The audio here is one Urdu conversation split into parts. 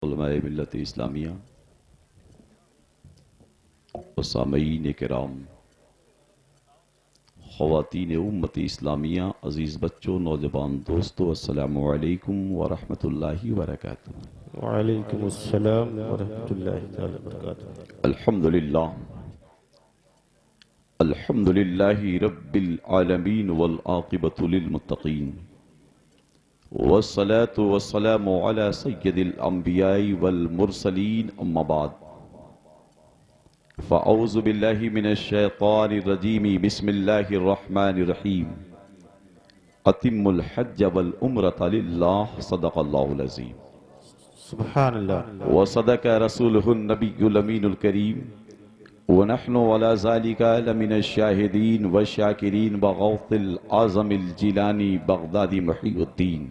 علماء ملت اسلامیہ و سامعین کرام، خواتین امت اسلامیہ، عزیز بچوں، نوجوان دوستو، السلام علیکم ورحمۃ اللہ وبرکاتہ۔ وعلیکم السلام ورحمۃ اللہ تعالی وبرکاتہ۔ الحمدللہ الحمدللہ رب العالمین والعاقبۃ للمتقین، والصلاة والسلام على سید الانبیاء والمرسلین، اما بعد فاعوذ باللہ من الشیطان الرجیم، بسم اللہ الرحمن الرحیم، اتم الحج والعمرۃ للہ، صدق اللہ العظیم سبحان اللہ۔ وصدق رسولہ النبی الامین الکریم، ونحن على ذلك لمن الشاہدین والشاکرین بغوث العظم الجیلانی بغدادی محی الدین،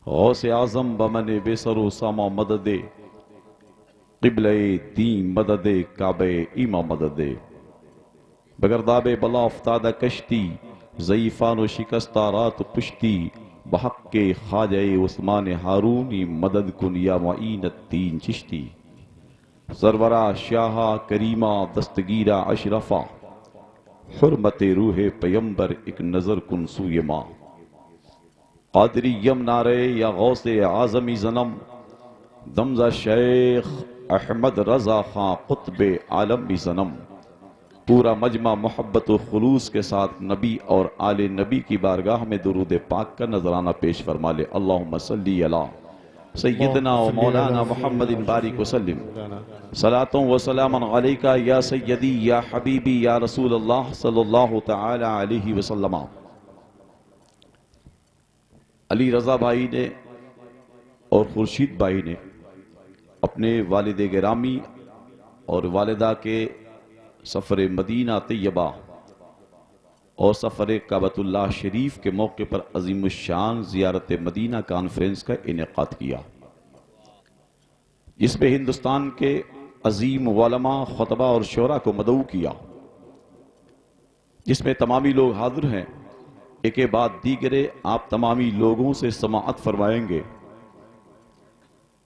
غوث اعظم بمن بسر و سما مدد، قبلہ دین مدد، کعبہ ایمہ مدد، بگرداب بلا افتادہ کشتی، ضعیفان و شکستہ رات پشتی، بحق کے خواجہ عثمان ہارونی مدد کن یا معین الدین چشتی، سرورہ شاہا کریمہ دستگیرہ اشرفہ، حرمت روح پیمبر ایک نظر کن سوی ماں، قادری یم نارے یا غوث اعظمی زنم، دمزہ شیخ احمد رضا خان قطب عالمی زنم، پورا مجمع محبت و خلوص کے ساتھ نبی اور آل نبی کی بارگاہ میں درود پاک کا نذرانہ پیش فرما لے۔ اللہم صلی علی سیدنا و مولانا محمد بارک وسلم، صلاۃ و سلام علیکہ یا سیدی یا حبیبی یا رسول اللہ صلی اللہ تعالی علیہ وسلم۔ علی رضا بھائی نے اور خورشید بھائی نے اپنے والد گرامی اور والدہ کے سفر مدینہ طیبہ اور سفر کعبۃ اللہ شریف کے موقع پر عظیم الشان زیارت مدینہ کانفرنس کا انعقاد کیا، جس میں ہندوستان کے عظیم علماء، خطبہ اور شعراء کو مدعو کیا، جس میں تمامی لوگ حاضر ہیں۔ ایک بعد دیگرے آپ تمامی لوگوں سے سماعت فرمائیں گے۔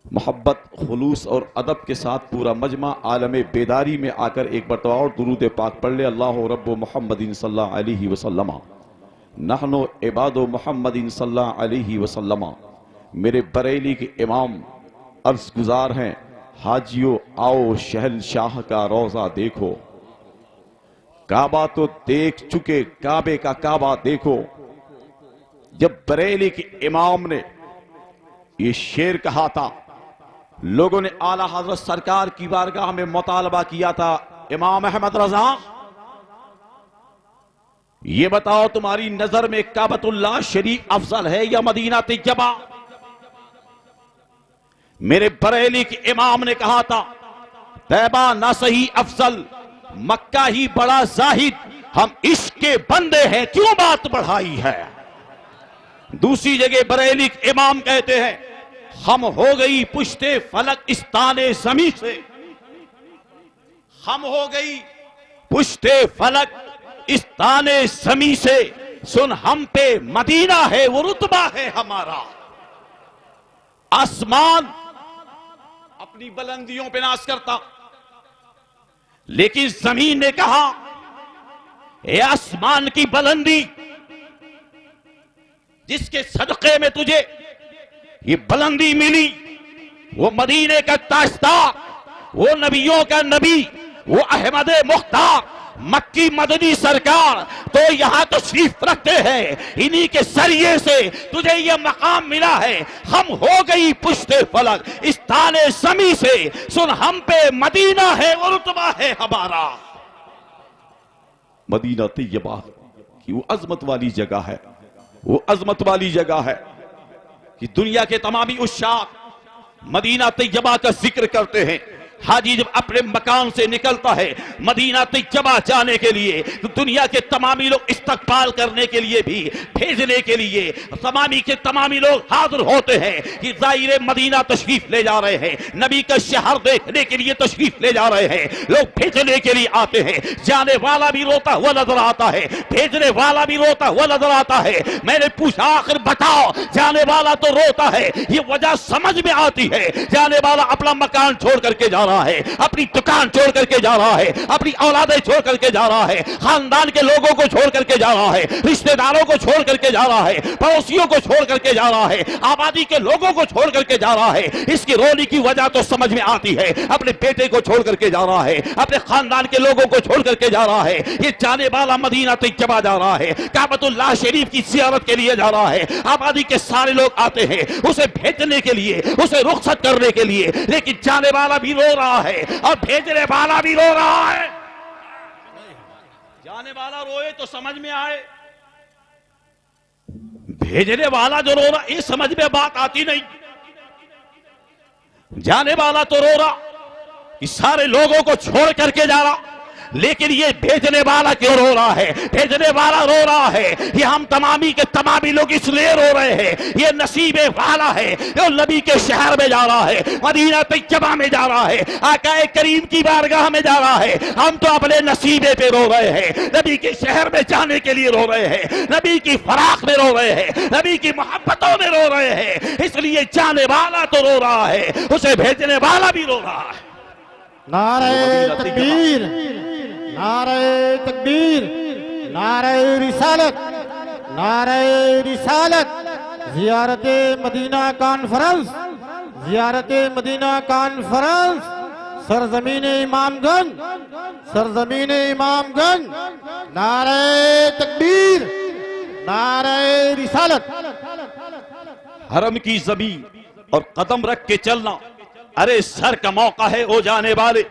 محبت، خلوص اور ادب کے ساتھ پورا مجمع عالم بیداری میں آ کر ایک مرتبہ اور درود پاک پڑھ لے۔ اللہ رب محمد صلی اللہ علیہ وسلم، نحن عباد محمد صلی اللہ علیہ وسلم۔ میرے بریلی کے امام عرض گزار ہیں، حاجیو آؤ شہنشاہ کا روضہ دیکھو، کعبہ تو دیکھ چکے، کعبے کا کعبہ دیکھو۔ جب بریلی کے امام نے یہ شعر کہا تھا، لوگوں نے اعلیٰ حضرت سرکار کی بارگاہ میں مطالبہ کیا تھا، امام احمد رضا یہ بتاؤ تمہاری نظر میں کعبۃ اللہ شریف افضل ہے یا مدینہ طیبہ؟ میرے بریلی کے امام نے کہا تھا، طیبہ نہ صحیح افضل، مکہ ہی بڑا زاہد، ہم عشق کے بندے ہیں کیوں بات بڑھائی ہے۔ دوسری جگہ بریلی کے امام کہتے ہیں، ہم ہو گئی پشت فلک استان زمیں سے، ہم ہو گئی پشت فلک استان زمیں سے، سن ہم پہ مدینہ ہے وہ رتبہ ہے ہمارا۔ آسمان اپنی بلندیوں پہ ناز کرتا، لیکن زمین نے کہا، اے آسمان کی بلندی، جس کے صدقے میں تجھے یہ بلندی ملی، وہ مدینے کا تاجدار، وہ نبیوں کا نبی، وہ احمد مختار، مکی مدنی سرکار تو یہاں تشریف رکھتے ہیں، انہی کے ذریعے سے تجھے یہ مقام ملا ہے۔ ہم ہو گئی پشت فلک استان زمیں سے، سن ہم پہ مدینہ ہے وہ رتبہ ہے ہمارا۔ مدینہ طیبہ کی وہ عظمت والی جگہ ہے، وہ عظمت والی جگہ ہے کہ دنیا کے تمامی عشاق مدینہ طیبہ کا ذکر کرتے ہیں۔ حاجی جب اپنے مکان سے نکلتا ہے مدینہ طیبہ جانے کے لیے تو دنیا کے تمامی لوگ استقبال کرنے کے لیے بھی بھیجنے کے لیے تمامی کے تمامی لوگ حاضر ہوتے ہیں کہ زائر مدینہ تشریف لے جا رہے ہیں، نبی کا شہر دیکھنے کے لیے تشریف لے جا رہے ہیں، لوگ بھیجنے کے لیے آتے ہیں، جانے والا بھی روتا ہوا نظر آتا ہے، بھیجنے والا بھی روتا ہوا نظر آتا ہے۔ میں نے پوچھا آخر بتاؤ جانے والا تو روتا ہے، یہ وجہ سمجھ میں آتی ہے، جانے والا اپنا مکان چھوڑ کر کے جا رہا ہے، اپنی دکان چھوڑ کر کے جا رہا ہے، اپنی اولادیں چھوڑ کر کے جا رہا ہے، خاندان کے لوگوں کو چھوڑ کر کے جا رہا ہے، رشتہ داروں کو چھوڑ کر کے جا رہا ہے، پڑوسیوں کو چھوڑ کر کے جا رہا ہے، آبادی کے لوگوں کو چھوڑ کر کے جا رہا ہے۔ اس کی رونے کی وجہ تو سمجھ میں آتی ہے، اپنے بیٹے کو چھوڑ کر کے جا رہا ہے، اپنے خاندان کے لوگوں کو چھوڑ کر کے جا رہا ہے، یہ جانے والا مدینہ طیبہ جا رہا ہے، کعبۃ اللہ شریف کی زیارت کے لیے جا رہا ہے، آبادی کے سارے لوگ آتے ہیں اسے بھیجنے کے لیے، اسے رخصت کرنے کے لیے، لیکن جانے والا بھی رو رہا ہے اور بھیجنے والا بھی رو رہا ہے۔ جانے والا روئے تو سمجھ میں آئے، بھیجنے والا جو رو رہا یہ سمجھ میں بات آتی نہیں۔ جانے والا تو رو رہا، اس سارے لوگوں کو چھوڑ کر کے جا رہا، لیکن یہ بھیجنے والا کیوں رو رہا ہے؟ بھیجنے والا رو رہا ہے یہ ہم تمامی کے تمامی لوگ اس لیے رو رہے ہیں، یہ نصیب والا ہے جو نبی کے شہر میں جا رہا ہے، مدینہ طیبہ میں جا رہا ہے، آقا کریم کی بارگاہ میں جا رہا ہے۔ ہم تو اپنے نصیبے پہ رو رہے ہیں، نبی کے شہر میں جانے کے لیے رو رہے ہیں، نبی کی فراق میں رو رہے ہیں، نبی کی محبتوں میں رو رہے ہیں، اس لیے جانے والا تو رو رہا ہے، اسے بھیجنے والا بھی رو رہا ہے۔ نعرہ تکبیر، نعرہ تکبیر، نعرہ رسالت، نعرہ رسالت، زیارت مدینہ کانفرنس، زیارت مدینہ کانفرنس، سرزمین امام گنج، سرزمین امام گنج، نعرہ تکبیر، نعرہ رسالت۔ حرم کی زمین اور قدم رکھ کے چلنا، ارے سر کا موقع ہے او جانے والے،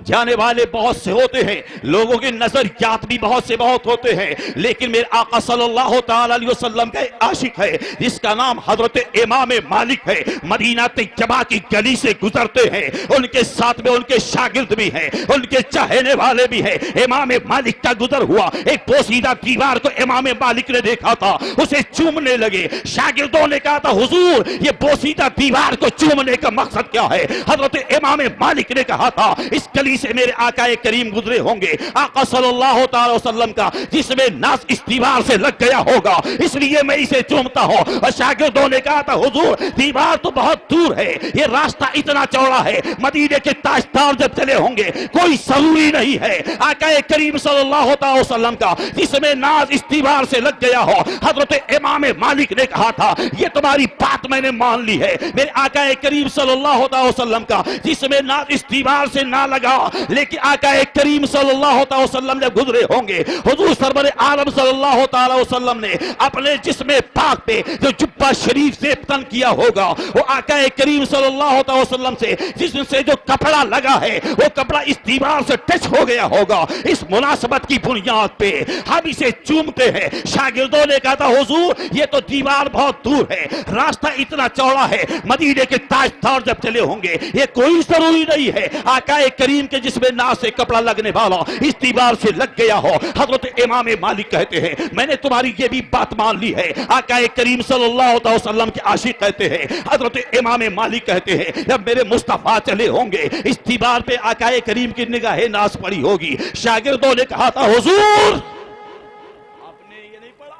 جانے والے بہت سے ہوتے ہیں، لوگوں کے نظریات بھی بہت سے بہت ہوتے ہیں، لیکن میرے آقا صلی اللہ تعالی علیہ وسلم کا ایک عاشق ہے جس کا نام حضرت امام مالک ہے، مدینہ طیبہ کی گلی سے گزرتے ہیں، ان کے ساتھ میں ان کے شاگرد بھی ہیں، ان کے چاہنے والے بھی ہیں۔ امام مالک کا گزر ہوا، ایک پوشیدہ دیوار کو امام مالک نے دیکھا تھا، اسے چومنے لگے، شاگردوں نے کہا تھا حضور یہ پوشیدہ دیوار کو چومنے کا مقصد کیا ہے؟ حضرت امام مالک نے کہا تھا اس گلی سے میرے آقا کریم گزرے ہوں گے، آقا صلی اللہ تعالی وسلم کا جسم ناز اس دیوار سے لگ گیا ہوگا، اس لیے میں اسے چومتا ہوں۔ اور شاگردوں نے کہا تھا حضور دیوار تو بہت دور ہے، یہ راستہ اتنا چوڑا ہے، مدینے کے تاجدار جب چلے ہوں گے کوئی ضروری نہیں ہے آقا کریم صلی اللہ تعالی وسلم کا جسم ناز اس دیوار سے لگ گیا ہو۔ حضرت امام مالک نے کہا تھا یہ تمہاری بات میں نے مان لی ہے، میرے آقا کریم صلی اللہ تعالی وسلم کا جسم ناز اس دیوار سے نہ لگا، لیکن آقا کریم صلی اللہ تعالی وسلم جب گزرے ہوں گے، حضور سرور عالم صلی اللہ تعالی وسلم نے اپنے جسم پاک پہ جو جبہ شریف سے تن کیا ہوگا، وہ آقا کریم صلی اللہ تعالی وسلم سے جسم سے جو کپڑا لگا ہے وہ کپڑا اس دیوار سے ٹچ ہو گیا ہوگا۔ اس مناسبت کی بنیاد پہ ہم اسے چومتے ہیں۔ شاگردوں نے کہا تھا حضور یہ تو دیوار بہت دور ہے، راستہ اتنا چوڑا ہے، مدینے کے تاجدار جب چلے ہوں گے یہ کوئی ضروری نہیں ہے آقا کریم کے جسم ناز سے کپڑا لگنے والا اس دیوار سے لگ گیا ہو۔ حضرت امام مالک کہتے ہیں میں نے تمہاری یہ بھی بات مان لی ہے، آقا کریم صلی اللہ علیہ وسلم کے عاشق کہتے ہیں، حضرت امام مالک کہتے ہیں جب میرے مصطفیٰ چلے ہوں گے اس دیوار پہ آقا کریم کی نگاہ ناز پڑی ہوگی۔ شاگردوں نے کہا تھا حضور آپ نے یہ نہیں پڑھا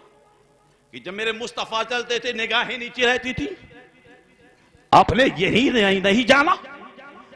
کہ جب میرے مصطفیٰ چلتے تھے نگاہیں نیچے رہتی تھی؟ آپ نے یہی نہیں جانا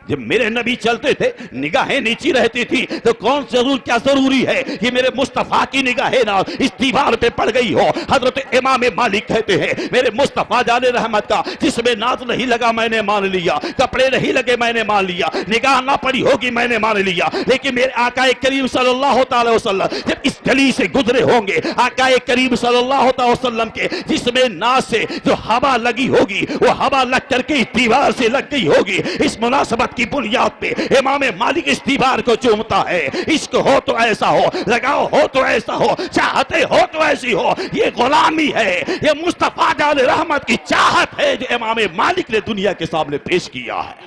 جب میرے نبی چلتے تھے نگاہیں نیچی رہتی تھی تو کون کیا ضروری ہے کہ میرے مصطفیٰ کی نگاہیں ناز اس دیوار پہ پڑ گئی ہو؟ حضرت امام مالک کہتے ہیں میرے مصطفیٰ جان رحمت کا جس میں ناز نہیں لگا میں نے مان لیا، کپڑے نہیں لگے میں نے مان لیا، نگاہ نہ پڑی ہوگی میں نے مان لیا، لیکن میرے آقا کریم صلی اللہ تعالی وسلم جب اس گلی سے گزرے ہوں گے آقا کریم صلی اللہ تعالی وسلم کے جس میں ناز سے جو ہوا لگی ہوگی وہ ہوا لگ کر کے اس دیوار سے لگ گئی ہوگی۔ اس مناسبت کی بنیاد پہ امام مالک اس دیوار کو چومتا ہے۔ عشق ہو تو ایسا ہو، لگاؤ ہو تو ایسا ہو، چاہتے ہو تو ایسی ہو، یہ غلامی ہے، یہ مصطفیٰ جان رحمت کی چاہت ہے جو امام مالک نے دنیا کے سامنے پیش کیا ہے۔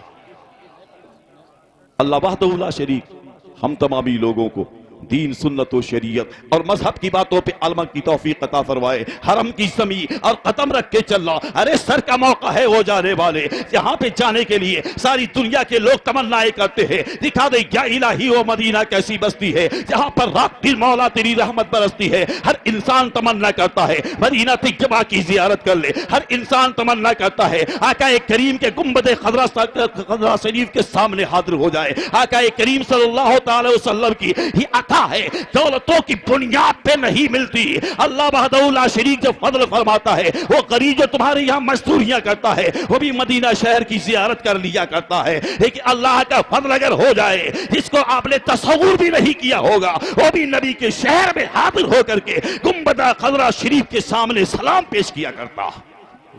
اللہ وحدہ لا شریک ہم تمامی لوگوں کو دین، سنت و شریعت اور مذہب کی باتوں پہ عمل کی توفیق عطا فرمائے. حرم کی زمین اور قدم رکھ کے چلنا، ارے سر کا موقع ہے وہ جانے والے جہاں پہ جانے کے لیے ساری دنیا کے لوگ تمنائیں کرتے ہیں. دکھا دے یا الہی وہ مدینہ کیسی بستی ہے جہاں پر رات دن مولا تیری رحمت برستی ہے. ہر انسان تمنا کرتا ہے مدینہ طیبہ کی زیارت کر لے. ہر انسان تمنا کرتا ہے آقا کریم کے گنبد خضرا شریف کے سامنے حاضر ہو جائے. آقا کریم صلی اللہ تعالی وسلم کی ہی ہے، دولتوں کی بنیاد پہ نہیں ملتی. اللہ وحدہ لا شریک جو فضل فرماتا ہے، وہ غریب جو تمہارے یہاں مزدوریاں کرتا ہے وہ بھی مدینہ شہر کی زیارت کر لیا کرتا ہے. لیکن اللہ کا فضل اگر ہو جائے جس کو آپ نے تصور بھی نہیں کیا ہوگا، وہ بھی نبی کے شہر میں حاضر ہو کر کے گنبد خضرا شریف کے سامنے سلام پیش کیا کرتا.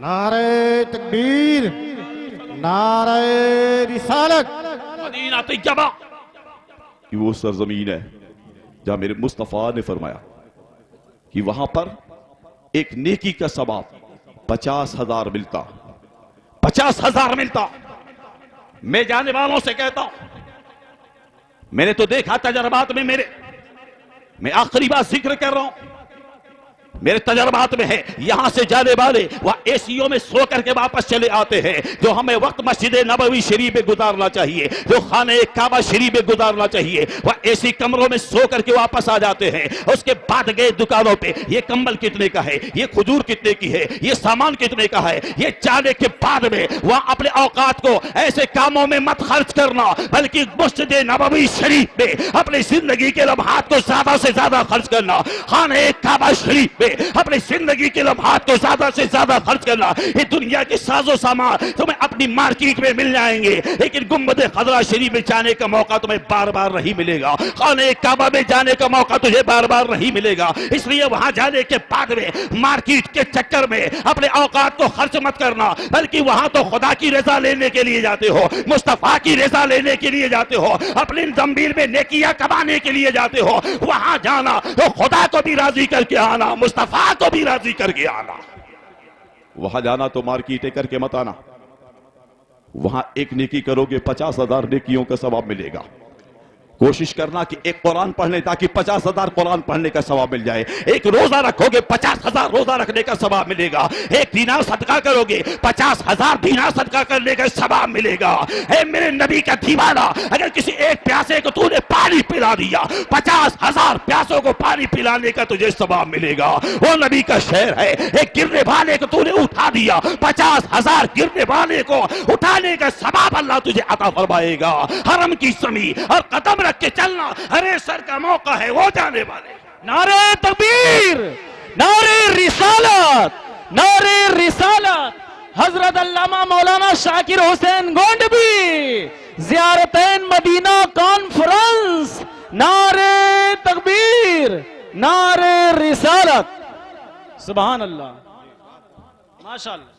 نعرہ تکبیر، نعرہ رسالت. مدینہ طیبہ یہ وہ سرزمین ہے جہاں میرے مصطفیٰ نے فرمایا کہ وہاں پر ایک نیکی کا ثواب 50,000 ملتا. 50,000 ملتا. میں جانے والوں سے کہتا ہوں، میں نے تو دیکھا تجربات میں، میں آخری بار ذکر کر رہا ہوں، میرے تجربات میں ہے یہاں سے جانے والے وہ ایسیوں میں سو کر کے واپس چلے آتے ہیں. جو ہمیں وقت مسجد نبوی شریف میں گزارنا چاہیے، جو خانہ کعبہ شریف میں گزارنا چاہیے، وہ ایسی کمروں میں سو کر کے واپس آ جاتے ہیں. اس کے بعد گئے دکانوں پہ، یہ کمبل کتنے کا ہے، یہ کھجور کتنے کی ہے، یہ سامان کتنے کا ہے. یہ جانے کے بعد میں وہ اپنے اوقات کو ایسے کاموں میں مت خرچ کرنا، بلکہ مسجد نبوی شریف میں اپنی زندگی کے لمحات کو زیادہ سے زیادہ خرچ کرنا. خانہ کعبہ شریف میں اپنی زندگی کے لمحات کو زیادہ سے زیادہ خرچ کرنا. یہ دنیا کے ساز و سامان تمہیں اپنی مارکیٹ میں مل جائیں گے، لیکن گنبد خضرا شریف میں جانے کا موقع تمہیں بار بار نہیں ملے گا. خانہ کعبہ میں جانے کا موقع تجھے بار بار نہیں ملے گا. اس لیے وہاں جانے کے بعد میں مارکیٹ کے چکر میں اپنے اوقات کو خرچ مت کرنا، بلکہ وہاں تو خدا کی رضا لینے کے لیے جاتے ہو، مصطفیٰ کی رضا لینے کے لیے جاتے ہو، اپنی زمین میں نیکیاں کمانے کے لیے جاتے ہو. وہاں جانا تو خدا کو بھی راضی کر کے آنا، مصطفیٰ کو بھی راضی کر کے آنا. وہاں جانا تو مارکیٹیں کر کے مت آنا. وہاں ایک نیکی کرو گے 50,000 نیکیوں کا ثواب ملے گا. کوشش کرنا کہ ایک قرآن پڑھ لیں تاکہ 50,000 قرآن پڑھنے کا ثواب مل جائے. ایک روزہ رکھو گے 50,000 روزہ رکھنے کا ثواب ملے گا. ایک دینار صدقہ کرو گے 50,000 دینار صدقہ کرنے کا ثواب ملے گا. اے میرے نبی کا دیوانہ، اگر کسی ایک پیاسے کو تو نے پانی پلا دیا، 50,000 پیاسوں کو پانی پلانے کا تجھے ثواب ملے گا. وہ نبی کا شہر ہے. ایک گرنے والے کو تو نے اٹھا دیا، 50,000 گرنے والے کو اٹھانے کا ثواب اللہ تجھے عطا فرمائے گا. حرم کی زمین اور قدم رکھ کے چلنا، ارے سر کا موقع ہے وہ جانے والے. نعرہ تکبیر، نعرہ رسالت، نعرہ رسالت. حضرت علامہ مولانا شاکر حسین گونڈوی زیارتین مدینہ کانفرنس. نعرہ تکبیر، نعرہ رسالت. سبحان اللہ، ماشاءاللہ.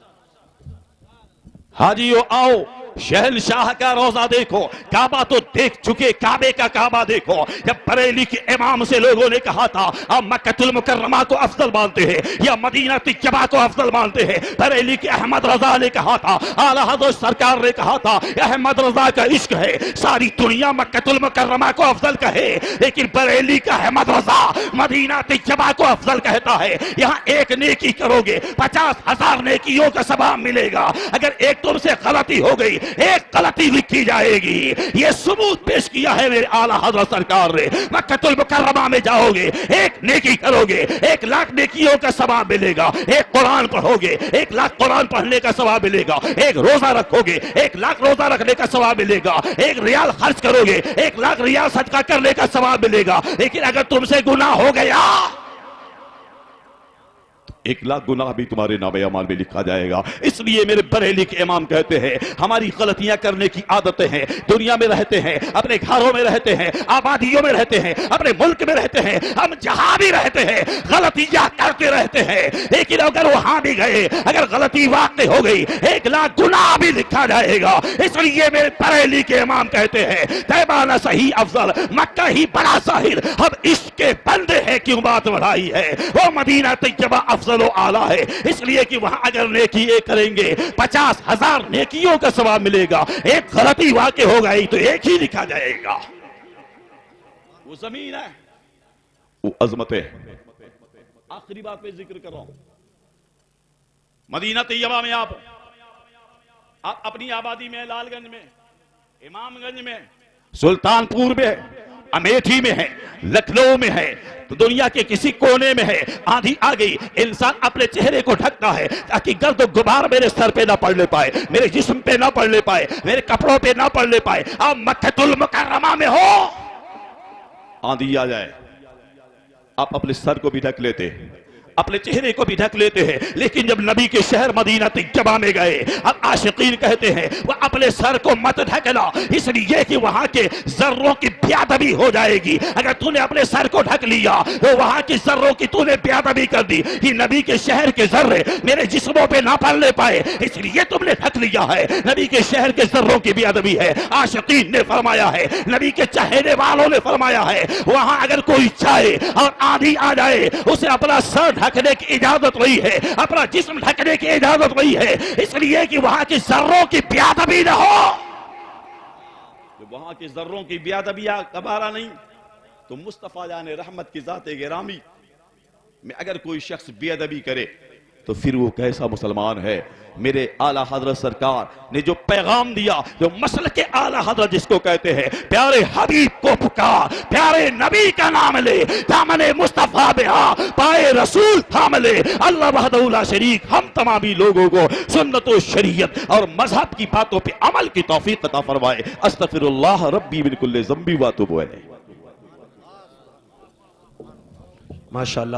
حاجیو آؤ، شہنشاہ کا روزہ دیکھو. کعبہ تو دیکھ چکے، کعبے کا کعبہ دیکھو. جب بریلی کے امام سے لوگوں نے کہا تھا آپ مکۃ المکرمہ کو افضل مانتے ہیں یا مدینہ طیبہ کو افضل مانتے ہیں، بریلی کے احمد رضا نے کہا تھا، اعلیٰ حضرت سرکار نے کہا تھا احمد رضا کا عشق ہے ساری دنیا مکۃ المکرمہ کو افضل کہے، لیکن بریلی کا احمد رضا مدینہ طیبہ کو افضل کہتا ہے. یہاں ایک نیکی کرو گے 50,000 نیکیوں کا ثواب ملے گا. اگر ایک تم سے غلطی ہو گئی، ایک غلطی لکھی جائے گی. یہ ثبوت پیش کیا ہے میرے اعلیٰ حضرت سرکار نے. مکۃ المکرمہ میں جاؤ گے، ایک نیکی کرو گے 1,00,000 نیکیوں کا ثواب ملے گا. ایک قرآن پڑھو گے 1,00,000 قرآن پڑھنے کا ثواب ملے گا. ایک روزہ رکھو گے 1,00,000 روزہ رکھنے کا ثواب ملے گا. ایک ریال خرچ کرو گے 1,00,000 ریال صدقہ کرنے کا ثواب ملے گا. لیکن اگر تم سے گناہ ہو گیا 1,00,000 گناہ بھی تمہارے نام اعمال میں لکھا جائے گا. اس لیے میرے بریلی کے امام کہتے ہیں ہماری غلطیاں کرنے کی عادتیں ہیں. دنیا میں رہتے ہیں، اپنے گھروں میں رہتے ہیں، آبادیوں میں رہتے ہیں، اپنے ملک میں رہتے ہیں، ہم جہاں بھی رہتے ہیں غلطیاں کرتے رہتے ہیں. لیکن اگر وہاں بھی گئے، اگر غلطی واقع ہو گئی 1,00,000 گناہ بھی لکھا جائے گا. اس لیے میرے بریلی کے امام کہتے ہیں طیبہ نہ صحیح افضل، مکہ ہی بڑا ظاہر. ہم عشق کے بندے ہیں کیوں بات بڑھائی ہے. وہ مدینہ طیبہ افضل افضل و اعلیٰ ہے، اس لیے کہ وہاں اگر نیکی ایک کریں گے 50,000 نیکیوں کا ثواب ملے گا، ایک غلطی واقع ہو گئی تو ایک ہی لکھا جائے گا۔ وہ زمین ہے، وہ عظمت ہے۔ آخری بات پہ ذکر کر رہا ہوں، مدینہ طیبہ میں آپ اپنی آبادی میں، لال گنج میں، امام گنج میں، سلطان پور میں ہے، امیٹھی میں ہے، لکھنؤ میں ہے، تو دنیا کے کسی کونے میں ہے، آندھی آ گئی، انسان اپنے چہرے کو ڈھکتا ہے تاکہ گرد و غبار میرے سر پہ نہ پڑنے پائے، میرے جسم پہ نہ پڑنے پائے، میرے کپڑوں پہ نہ پڑنے پائے۔ آپ مکہ المکرمہ میں ہو، آندھی آ جائے، آپ اپنے سر کو بھی ڈھک لیتے، اپنے چہرے کو بھی ڈھک لیتے ہیں، لیکن جب نبی کے شہر مدینہ طیبہ میں گئے، اب عاشقین کہتے ہیں وہ اپنے سر کو مت ڈھکنا، اس لیے کہ وہاں کے ذروں کی بے ادبی ہو جائے گی۔ اگر تو نے اپنے سر کو ڈھک لیا تو وہاں کی ذروں کی تو نے بے ادبی کر دی، یہ نبی کے شہر کے ذرے میرے جسموں پہ نہ پڑنے پائے، اس لیے تم نے ڈھک لیا ہے۔ نبی کے شہر کے ذروں کی بے ادبی ہے، عاشقین نے فرمایا ہے، نبی کے چاہنے والوں نے فرمایا ہے، وہاں اگر کوئی چاہے اور آندھی آ جائے اسے اپنا سر ڈھکنے کی اجازت نہیں ہے، اپنا جسم ڈھکنے کی اجازت نہیں ہے، اس لیے کہ وہاں کی ذروں کی بے ادبی نہ ہو۔ جب وہاں کی ذروں کی بے ادبی گوارا نہیں تو مصطفیٰ جان رحمت کی ذات گرامی میں اگر کوئی شخص بے ادبی کرے تو پھر وہ کیسا مسلمان ہے؟ میرے اعلیٰ حضرت سرکار نے جو پیغام دیا، جو مسلک اعلیٰ حضرت جس کو کہتے ہیں، پیارے حبیب کو پکار، پیارے نبی کا نام لے، دامن مصطفیٰ پہ آ، پائے رسول تھام لے۔ اللہ وحدہ لا شریک ہم تمامی لوگوں کو سنت و شریعت اور مذہب کی باتوں پہ عمل کی توفیق عطا فرمائے۔ استغفر اللہ ربی من کل ذنب و اتوب الیہ۔ ماشاءاللہ۔